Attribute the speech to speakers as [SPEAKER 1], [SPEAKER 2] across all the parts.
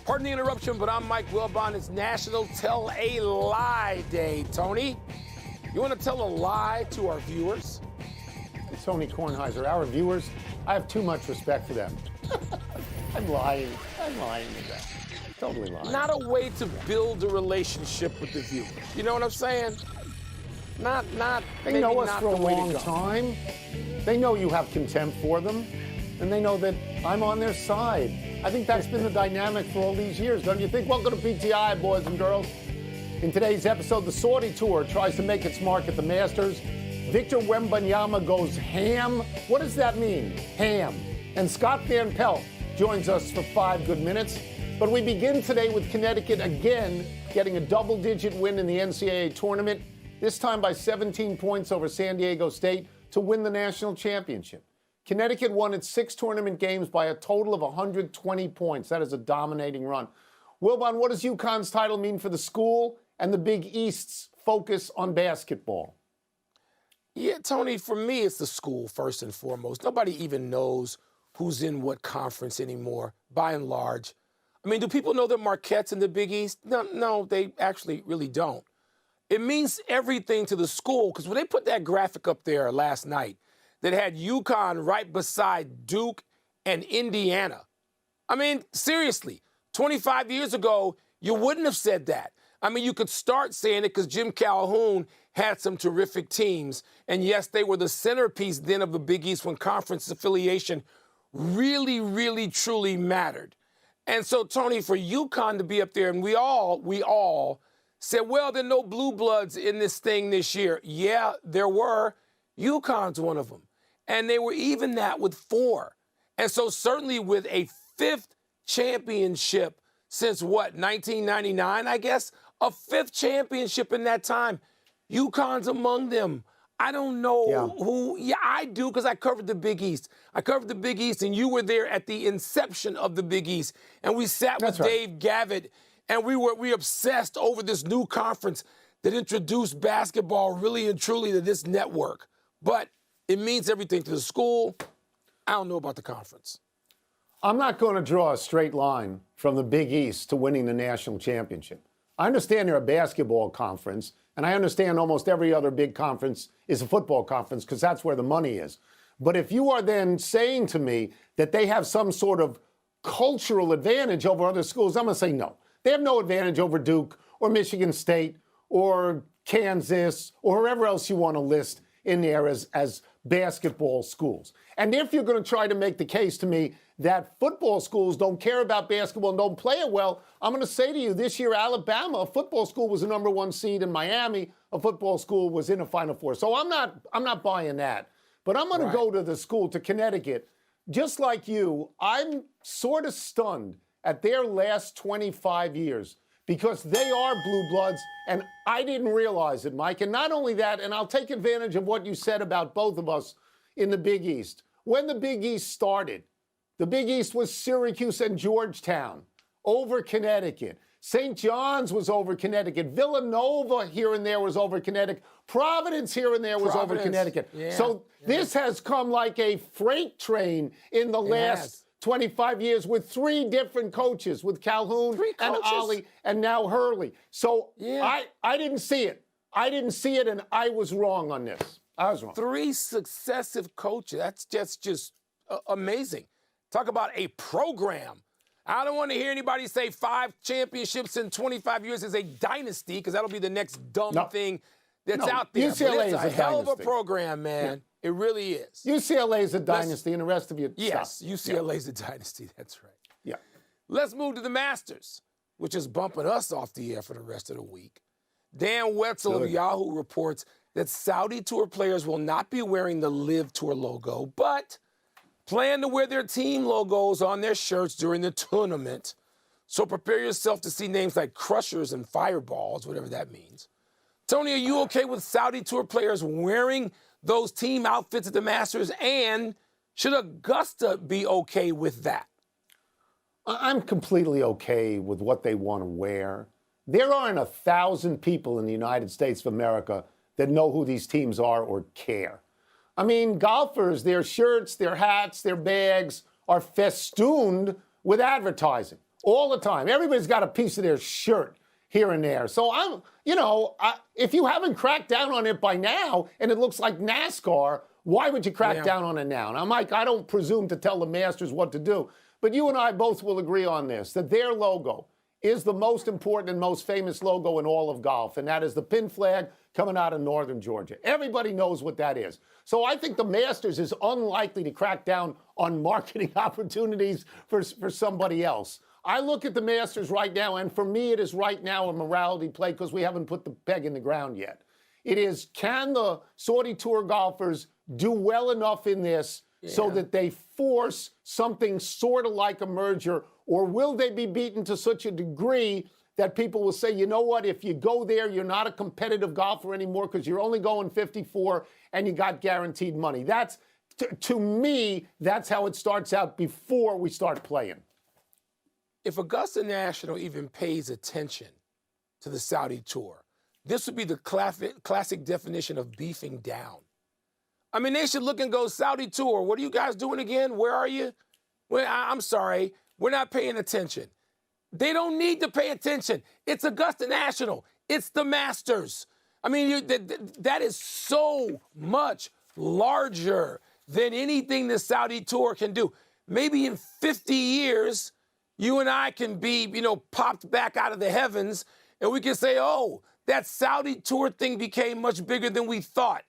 [SPEAKER 1] Pardon the interruption, but I'm Mike Wilbon. It's National Tell a Lie Day, Tony. You want to tell a lie to our viewers?
[SPEAKER 2] Tony Kornheiser, our viewers, I have too much respect for them. I'm lying to them. Totally lying.
[SPEAKER 1] Not a way to build a relationship with the viewers. You know what I'm saying?
[SPEAKER 2] They know us for a long time. They know you have contempt for them, and they know that I'm on their side. I think that's been the dynamic for all these years, don't you think? Welcome to PTI, boys and girls. In today's episode, the Saudi Tour tries to make its mark at the Masters. Victor Wembanyama goes ham. What does that mean? Ham. And Scott Van Pelt joins us for 5 good minutes. But we begin today with Connecticut again getting a double-digit win in the NCAA tournament, this time by 17 points over San Diego State to win the national championship. Connecticut won its 6 tournament games by a total of 120 points. That is a dominating run. Wilbon, what does Uconn's title mean for the school and the Big East's focus on basketball?
[SPEAKER 1] Yeah, Tony, for me, it's the school first and foremost. Nobody even knows who's in what conference anymore, by and large. I mean, do people know the Marquettes in the Big East? No, they actually really don't. It means everything to the school, because when they put that graphic up there last night that had Uconn right beside Duke and Indiana, I mean, seriously, 25 years ago, you wouldn't have said that. I mean, you could start saying it because Jim Calhoun had some terrific teams. And yes, they were the centerpiece then of the Big East when conference affiliation really, really, truly mattered. And so, Tony, for Uconn to be up there, and we all said, well, there are no blue bloods in this thing this year. Yeah, there were. Uconn's one of them. And they were even that with 4. And so certainly with a 5th championship since what, 1999, I guess? A 5th championship in that time. Uconn's among them. I don't know who. Yeah, I do, because I covered the Big East. I covered the Big East, and you were there at the inception of the Big East. And we sat with Dave Gavitt, and we obsessed over this new conference that introduced basketball really and truly to this network. But it means everything to the school. I don't know about the conference.
[SPEAKER 2] I'm not going to draw a straight line from the Big East to winning the national championship. I understand they're a basketball conference, and I understand almost every other big conference is a football conference because that's where the money is. But if you are then saying to me that they have some sort of cultural advantage over other schools, I'm going to say no. They have no advantage over Duke or Michigan State or Kansas or whoever else you want to list in there as basketball schools. And if you're going to try to make the case to me that football schools don't care about basketball and don't play it well, I'm going to say to you, this year, Alabama, a football school was the number 1 seed, in Miami, a football school was in a Final Four. So I'm not buying that. But I'm going to go to the school, to Connecticut. Just like you, I'm sort of stunned at their last 25 years because they are blue bloods, and I didn't realize it, Mike. And not only that, and I'll take advantage of what you said about both of us in the Big East. When the Big East started, the Big East was Syracuse and Georgetown over Connecticut. St. John's was over Connecticut. Villanova here and there was over Connecticut. Providence here and there was over Connecticut. So this has come like a freight train in the last 25 years with 3 different coaches, with Calhoun and Ollie and now Hurley. So I didn't see it. I didn't see it, and I was wrong on this. I was wrong.
[SPEAKER 1] 3 successive coaches. That's just amazing. Talk about a program. I don't want to hear anybody say 5 championships in 25 years is a dynasty, because that'll be the next dumb thing that's out there.
[SPEAKER 2] UCLA
[SPEAKER 1] is
[SPEAKER 2] a
[SPEAKER 1] hell
[SPEAKER 2] dynasty.
[SPEAKER 1] of a program, man. Yeah. It really is.
[SPEAKER 2] UCLA is a dynasty, and the rest of you
[SPEAKER 1] Yes, UCLA is a dynasty. That's right.
[SPEAKER 2] Yeah.
[SPEAKER 1] Let's move to the Masters, which is bumping us off the air for the rest of the week. Dan Wetzel of Yahoo reports that Saudi Tour players will not be wearing the Live Tour logo, but plan to wear their team logos on their shirts during the tournament. So prepare yourself to see names like Crushers and Fireballs, whatever that means. Tony, are you okay with Saudi Tour players wearing those team outfits at the Masters? And should Augusta be okay with that?
[SPEAKER 2] I'm completely okay with what they want to wear. There aren't 1,000 people in the United States of America that know who these teams are or care. I mean, golfers, their shirts, their hats, their bags are festooned with advertising. all the time. Everybody's got a piece of their shirt here and there. So if you haven't cracked down on it by now and it looks like NASCAR, why would you crack down on it now? Now, Mike, I don't presume to tell the Masters what to do, but you and I both will agree on this, that their logo is the most important and most famous logo in all of golf, and that is the pin flag coming out of northern Georgia. Everybody knows what that is. So I think the Masters is unlikely to crack down on marketing opportunities for somebody else. I look at the Masters right now, and for me, it is right now a morality play because we haven't put the peg in the ground yet. It is, can the Saudi Tour golfers do well enough in this so that they force something sort of like a merger, or will they be beaten to such a degree that people will say, you know what, if you go there, you're not a competitive golfer anymore because you're only going 54 and you got guaranteed money. That's, to me, that's how it starts out before we start playing.
[SPEAKER 1] If Augusta National even pays attention to the Saudi Tour, this would be the classic definition of beefing down. I mean, they should look and go, Saudi Tour, what are you guys doing again? Where are you? Well, I'm sorry, we're not paying attention. They don't need to pay attention. It's Augusta National. It's the Masters. I mean, that is so much larger than anything the Saudi Tour can do. Maybe in 50 years, you and I can be, popped back out of the heavens, and we can say, oh, that Saudi Tour thing became much bigger than we thought.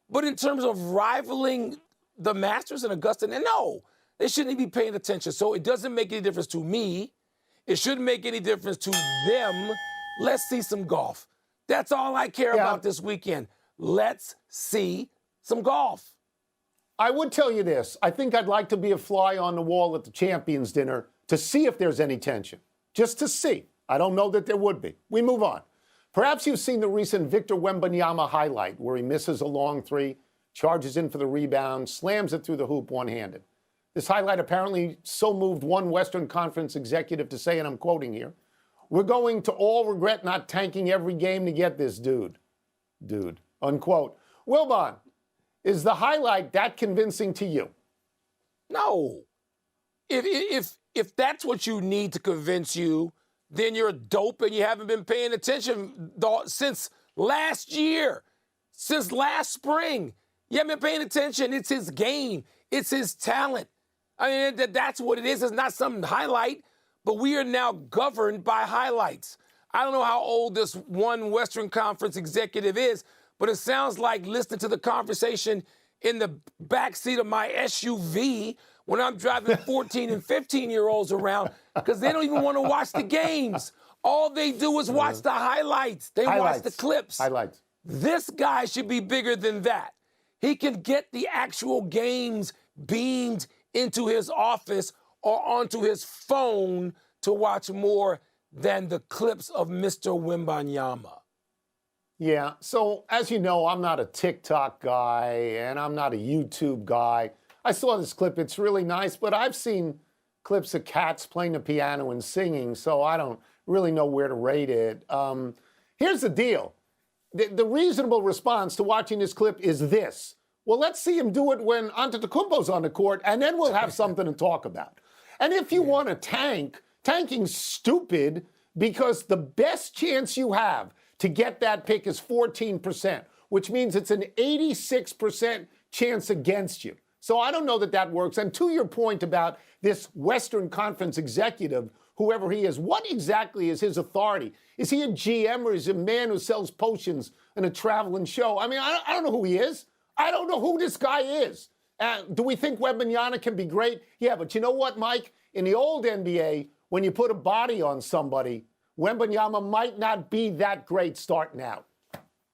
[SPEAKER 1] But in terms of rivaling the Masters and Augusta, no, they shouldn't be paying attention. So it doesn't make any difference to me. It shouldn't make any difference to them. Let's see some golf. That's all I care about this weekend. Let's see some golf.
[SPEAKER 2] I would tell you this. I think I'd like to be a fly on the wall at the Champions Dinner to see if there's any tension. Just to see. I don't know that there would be. We move on. Perhaps you've seen the recent Victor Wembanyama highlight where he misses a long three, charges in for the rebound, slams it through the hoop one-handed. This highlight apparently so moved one Western Conference executive to say, and I'm quoting here, "We're going to all regret not tanking every game to get this dude." Unquote. Wilbon, is the highlight that convincing to you?
[SPEAKER 1] No. If that's what you need to convince you, then you're a dope and you haven't been paying attention since last year, since last spring. You haven't been paying attention. It's his game. It's his talent. I mean, that's what it is. It's not some highlight, but we are now governed by highlights. I don't know how old this one Western Conference executive is, but it sounds like listening to the conversation in the backseat of my SUV when I'm driving 14 and 15-year-olds around because they don't even want to watch the games. All they do is watch the highlights. They watch the clips.
[SPEAKER 2] Highlights.
[SPEAKER 1] This guy should be bigger than that. He can get the actual games beamed into his office or onto his phone to watch more than the clips of Mr. Wembanyama.
[SPEAKER 2] Yeah, so as you know, I'm not a TikTok guy and I'm not a YouTube guy. I saw this clip. It's really nice, but I've seen clips of cats playing the piano and singing, so I don't really know where to rate it. Here's the deal. The reasonable response to watching this clip is this. Well, let's see him do it when Antetokounmpo's on the court, and then we'll have something to talk about. And if you want to tank, tanking's stupid because the best chance you have to get that pick is 14%, which means it's an 86% chance against you. So I don't know that that works. And to your point about this Western Conference executive, whoever he is, what exactly is his authority? Is he a GM or is he a man who sells potions in a traveling show? I mean, I don't know who he is. I don't know who this guy is. Do we think Wembanyama can be great? Yeah, but you know what, Mike? In the old NBA, when you put a body on somebody, Wembanyama might not be that great starting out.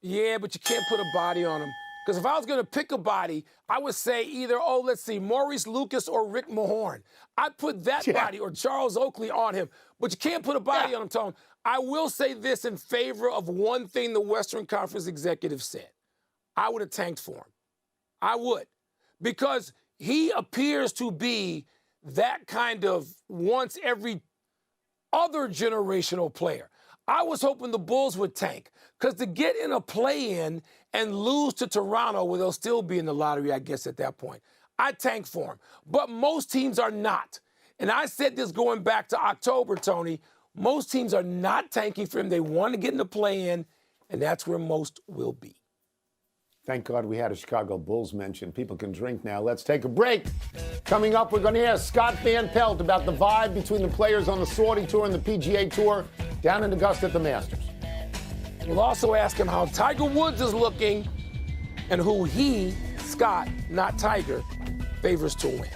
[SPEAKER 1] Yeah, but you can't put a body on him. Because if I was going to pick a body, I would say either, Maurice Lucas or Rick Mahorn. I'd put that body or Charles Oakley on him. But you can't put a body on him, Tone. I will say this in favor of one thing the Western Conference executive said. I would have tanked for him. I would. Because he appears to be that kind of once every other generational player. I was hoping the Bulls would tank. Because to get in a play-in and lose to Toronto, where they'll still be in the lottery, I guess, at that point, I'd tank for him. But most teams are not. And I said this going back to October, Tony. Most teams are not tanking for him. They want to get in the play-in, and that's where most will be.
[SPEAKER 2] Thank God we had a Chicago Bulls mention. People can drink now. Let's take a break. Coming up, we're going to ask Scott Van Pelt about the vibe between the players on the Saudi Tour and the PGA Tour down in Augusta at the Masters.
[SPEAKER 1] We'll also ask him how Tiger Woods is looking and who he, Scott, not Tiger, favors to win.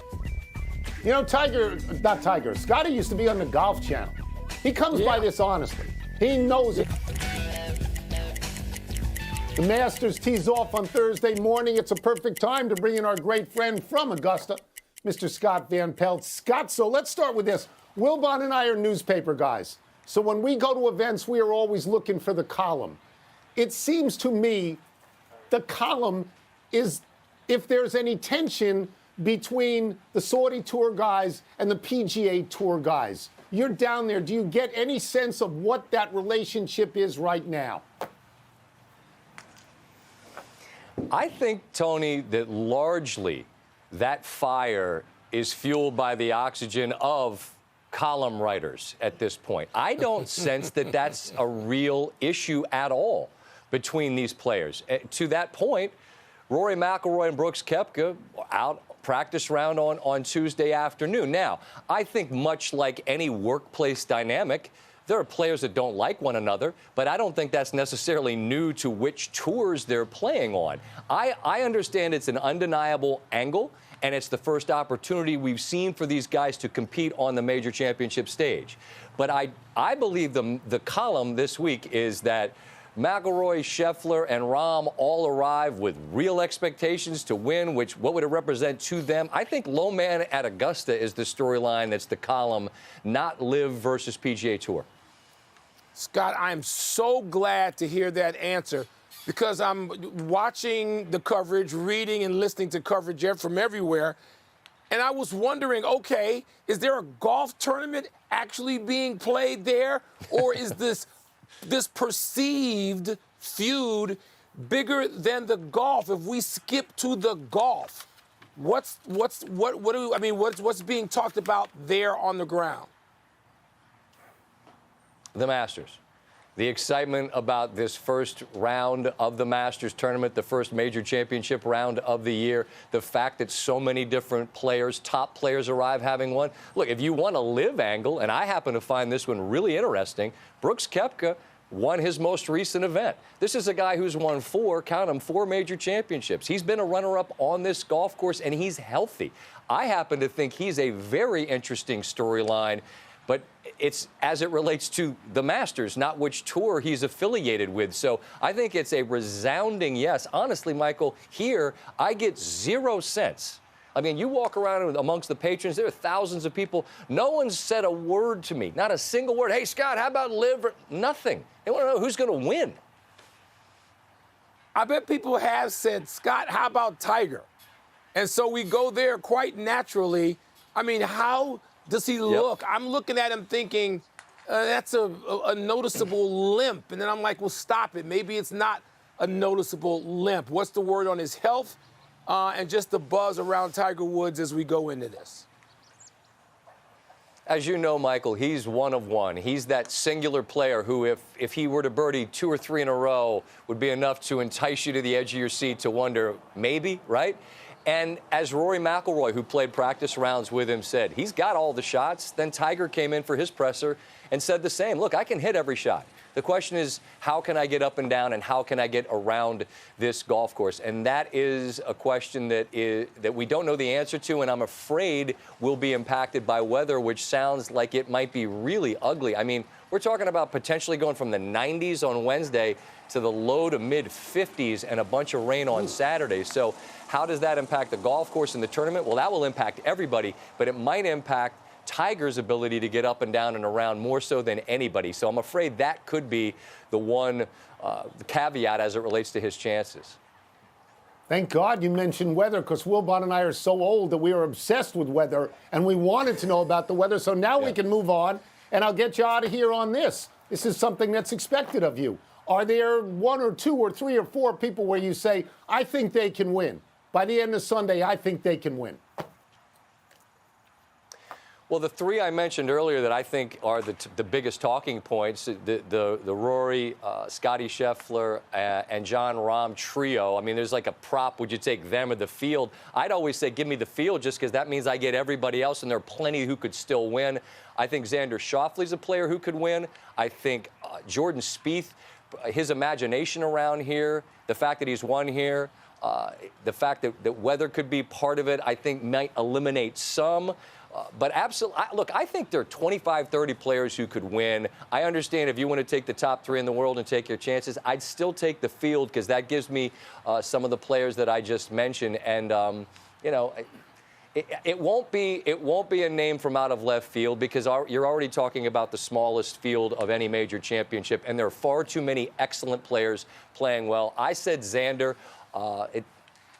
[SPEAKER 2] You know, Scotty used to be on the Golf Channel. He comes by this honestly. He knows it. The Masters tees off on Thursday morning. It's a perfect time to bring in our great friend from Augusta, Mr. Scott Van Pelt. Scott, so let's start with this. Wilbon and I are newspaper guys. So when we go to events, we are always looking for the column. It seems to me the column is if there's any tension between the Saudi Tour guys and the PGA Tour guys. You're down there. Do you get any sense of what that relationship is right now?
[SPEAKER 3] I think, Tony, that largely that fire is fueled by the oxygen of column writers at this point. I don't sense that that's a real issue at all between these players. To that point, Rory McIlroy and Brooks Koepka out practice round on Tuesday afternoon. Now, I think much like any workplace dynamic, there are players that don't like one another, but I don't think that's necessarily new to which tours they're playing on. I understand it's an undeniable angle, and it's the first opportunity we've seen for these guys to compete on the major championship stage. But I believe the column this week is that McIlroy, Scheffler, and Rahm all arrive with real expectations to win, what would it represent to them? I think low man at Augusta is the storyline that's the column, not Live versus PGA Tour.
[SPEAKER 1] Scott, I'm so glad to hear that answer because I'm watching the coverage, reading and listening to coverage from everywhere, and I was wondering, okay, is there a golf tournament actually being played there, or is this perceived feud bigger than the golf? If we skip to the golf, what's being talked about there on the ground?
[SPEAKER 3] The Masters. The excitement about this first round of the Masters tournament, the first major championship round of the year, the fact that so many different players, top players arrive having won. Look, if you want a live angle, and I happen to find this one really interesting, Brooks Koepka won his most recent event. This is a guy who's won four major championships. He's been a runner-up on this golf course, and he's healthy. I happen to think he's a very interesting storyline, but it's as it relates to the Masters, not which tour he's affiliated with. So I think it's a resounding yes. Honestly, Michael, here I get 0 sense. I mean, you walk around amongst the patrons, there are thousands of people. No one said a word to me, not a single word. Hey, Scott, how about Live? Nothing. They want to know who's going to win.
[SPEAKER 1] I bet people have said, Scott, how about Tiger? And so we go there quite naturally. I mean, how does he look? I'm looking at him thinking, that's a noticeable limp. And then I'm like, well, stop it. Maybe it's not a noticeable limp. What's the word on his health? And just the buzz around Tiger Woods as we go into this.
[SPEAKER 3] As you know, Michael, he's one of one. He's that singular player who, if he were to birdie 2 or 3 in a row, would be enough to entice you to the edge of your seat to wonder, maybe, right? And as Rory McIlroy, who played practice rounds with him, said, he's got all the shots. Then Tiger came in for his presser and said the same. Look, I can hit every shot. The question is, how can I get up and down, and how can I get around this golf course? And that is a question that we don't know the answer to, and I'm afraid will be impacted by weather, which sounds like it might be really ugly. I mean, we're talking about potentially going from the 90s on Wednesday to the low to mid 50s and a bunch of rain on Saturday. So how does that impact the golf course in the tournament? Well, that will impact everybody, but it might impact Tiger's ability to get up and down and around more so than anybody. So I'm afraid that could be the one caveat as it relates to his chances.
[SPEAKER 2] Thank God you mentioned weather, because Wilbon and I are so old that we are obsessed with weather, and we wanted to know about the weather. So now we can move on, and I'll get you out of here on this. This is something that's expected of you. Are there 1 or 2 or 3 or 4 people where you say, I think they can win? By the end of Sunday, I think they can win.
[SPEAKER 3] Well, the three I mentioned earlier that I think are the biggest talking points, the Rory, Scotty Scheffler, and John Rahm trio. I mean, there's like a prop. Would you take them or the field? I'd always say give me the field just because that means I get everybody else, and there are plenty who could still win. I think Xander Schauffele's a player who could win. I think Jordan Spieth, his imagination around here, the fact that he's won here, the fact that weather could be part of it, I think might eliminate some. But absolutely, look, I think there are 25, 30 players who could win. I understand if you want to take the top three in the world and take your chances, I'd still take the field because that gives me some of the players that I just mentioned. And, you know, it won't be a name from out of left field because you're already talking about the smallest field of any major championship, and there are far too many excellent players playing well. I said Xander.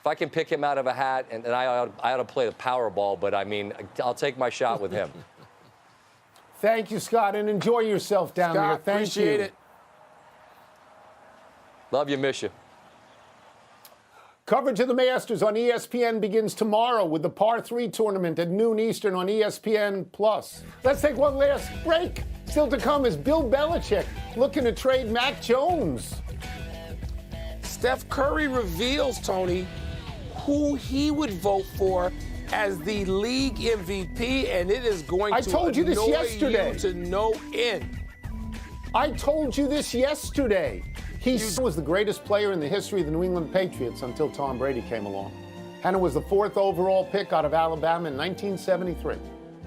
[SPEAKER 3] If I can pick him out of a hat, and I ought to play the Powerball, but I mean, I'll take my shot with him.
[SPEAKER 2] Thank you, Scott, and enjoy yourself down there. Thank
[SPEAKER 1] appreciate
[SPEAKER 2] you.
[SPEAKER 1] it.
[SPEAKER 3] Love you, miss you.
[SPEAKER 2] Coverage of the Masters on ESPN begins tomorrow with the Par 3 tournament at noon Eastern on ESPN+. Let's take one last break. Still to come is Bill Belichick looking to trade Mac Jones.
[SPEAKER 1] Steph Curry reveals, Tony, who he would vote for as the league MVP, and it is going to
[SPEAKER 2] told you this
[SPEAKER 1] annoy
[SPEAKER 2] yesterday.
[SPEAKER 1] you to no end.
[SPEAKER 2] I told you this yesterday. He was the greatest player in the history of the New England Patriots until Tom Brady came along. Hannah was the 4th overall pick out of Alabama in 1973.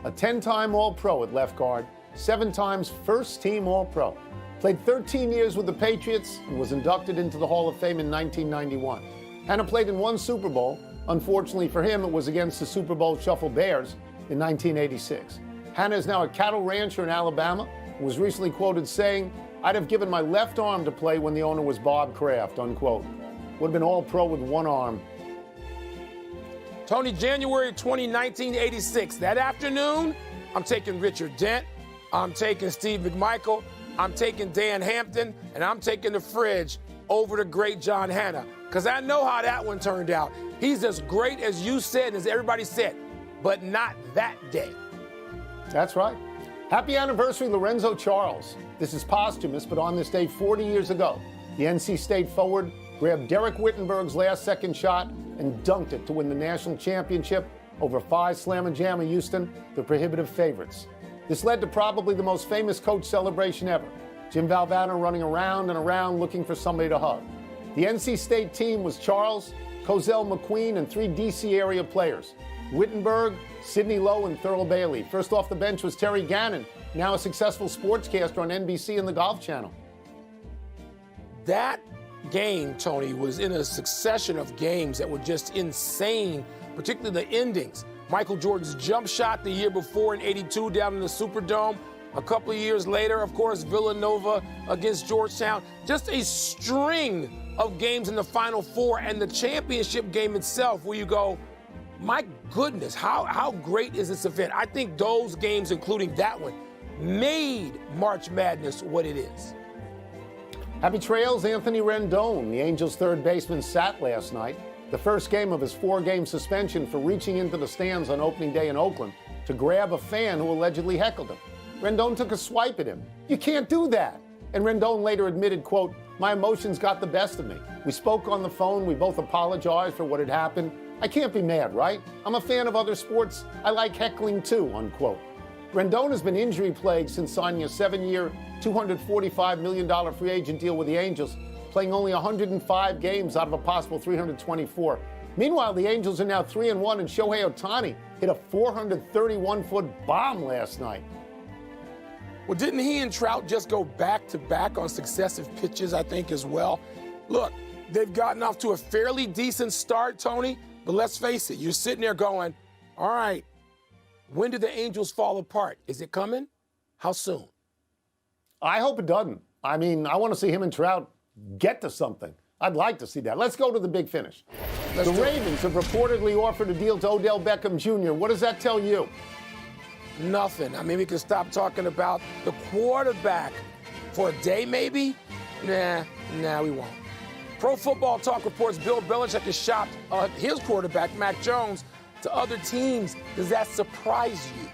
[SPEAKER 2] A 10-time All-Pro at left guard, 7 times first-team All-Pro. Played 13 years with the Patriots and was inducted into the Hall of Fame in 1991. Hannah played in 1 Super Bowl. Unfortunately for him, it was against the Super Bowl Shuffle Bears in 1986. Hannah is now a cattle rancher in Alabama and was recently quoted saying, "I'd have given my left arm to play when the owner was Bob Kraft," unquote. Would have been All-Pro with 1 arm.
[SPEAKER 1] Tony, January 20, 1986. That afternoon, I'm taking Richard Dent, I'm taking Steve McMichael, I'm taking Dan Hampton, and I'm taking the fridge over the great John Hannah. Because I know how that one turned out. He's as great as you said and as everybody said, but not that day.
[SPEAKER 2] That's right. Happy anniversary, Lorenzo Charles. This is posthumous, but on this day 40 years ago, the NC State forward grabbed Derek Wittenberg's last-second shot and dunked it to win the national championship over Phi Slamma Jamma Houston, the prohibitive favorites. This led to probably the most famous coach celebration ever. Jim Valvano running around and around looking for somebody to hug. The NC State team was Charles, Cozell McQueen, and 3 D.C. area players. Wittenberg, Sidney Lowe, and Thurl Bailey. First off the bench was Terry Gannon, now a successful sportscaster on NBC and the Golf Channel.
[SPEAKER 1] That game, Tony, was in a succession of games that were just insane, particularly the endings. Michael Jordan's jump shot the year before in '82 down in the Superdome. A couple of years later, of course, Villanova against Georgetown. Just a string of games in the Final Four, and the championship game itself where you go, my goodness, how great is this event? I think those games, including that one, made March Madness what it is.
[SPEAKER 2] Happy trails, Anthony Rendon. The Angels' third baseman sat last night, the first game of his 4-game suspension for reaching into the stands on opening day in Oakland to grab a fan who allegedly heckled him. Rendon took a swipe at him. You can't do that. And Rendon later admitted, quote, "My emotions got the best of me. We spoke on the phone. We both apologized for what had happened. I can't be mad, right? I'm a fan of other sports. I like heckling too," unquote. Rendon has been injury-plagued since signing a 7-year, $245 million free agent deal with the Angels, playing only 105 games out of a possible 324. Meanwhile, the Angels are now 3-1, and Shohei Ohtani hit a 431-foot bomb last night.
[SPEAKER 1] Well, didn't he and Trout just go back-to-back on successive pitches, I think, as well? Look, they've gotten off to a fairly decent start, Tony, but let's face it, you're sitting there going, all right, when do the Angels fall apart? Is it coming? How soon?
[SPEAKER 2] I hope it doesn't. I mean, I want to see him and Trout get to something. I'd like to see that. Let's go to the big finish. The Ravens have reportedly offered a deal to Odell Beckham Jr. What does that tell you?
[SPEAKER 1] Nothing. I mean, we can stop talking about the quarterback for a day, maybe? Nah, we won't. Pro Football Talk reports Bill Belichick has shopped his quarterback, Mac Jones, to other teams. Does that surprise you?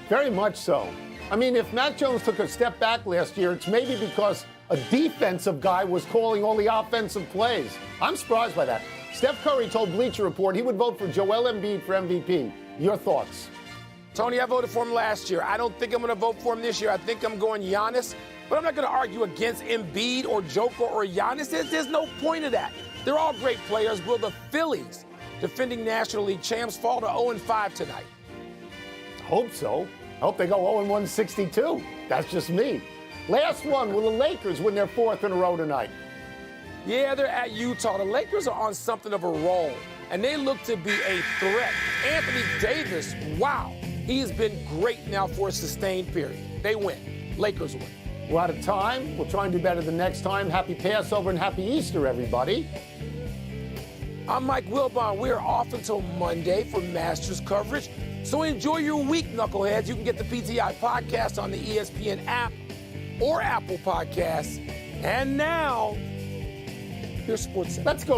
[SPEAKER 2] Very much so. I mean, if Mac Jones took a step back last year, it's maybe because a defensive guy was calling all the offensive plays. I'm surprised by that. Steph Curry told Bleacher Report he would vote for Joel Embiid for MVP. Your thoughts?
[SPEAKER 1] Tony, I voted for him last year. I don't think I'm going to vote for him this year. I think I'm going Giannis. But I'm not going to argue against Embiid or Joker or Giannis. There's no point of that. They're all great players. Will the Phillies, defending National League champs, fall to 0-5 tonight?
[SPEAKER 2] Hope so. I hope they go 0-162. That's just me. Last one, will the Lakers win their fourth in a row tonight?
[SPEAKER 1] Yeah, they're at Utah. The Lakers are on something of a roll, and they look to be a threat. Anthony Davis, wow. He has been great now for a sustained period. They win. Lakers win.
[SPEAKER 2] We're out of time. We'll try and do better the next time. Happy Passover and happy Easter, everybody.
[SPEAKER 1] I'm Mike Wilbon. We're off until Monday for Masters coverage. So enjoy your week, knuckleheads. You can get the PTI podcast on the ESPN app or Apple Podcasts. And now, here's Sports Center.
[SPEAKER 2] Let's go.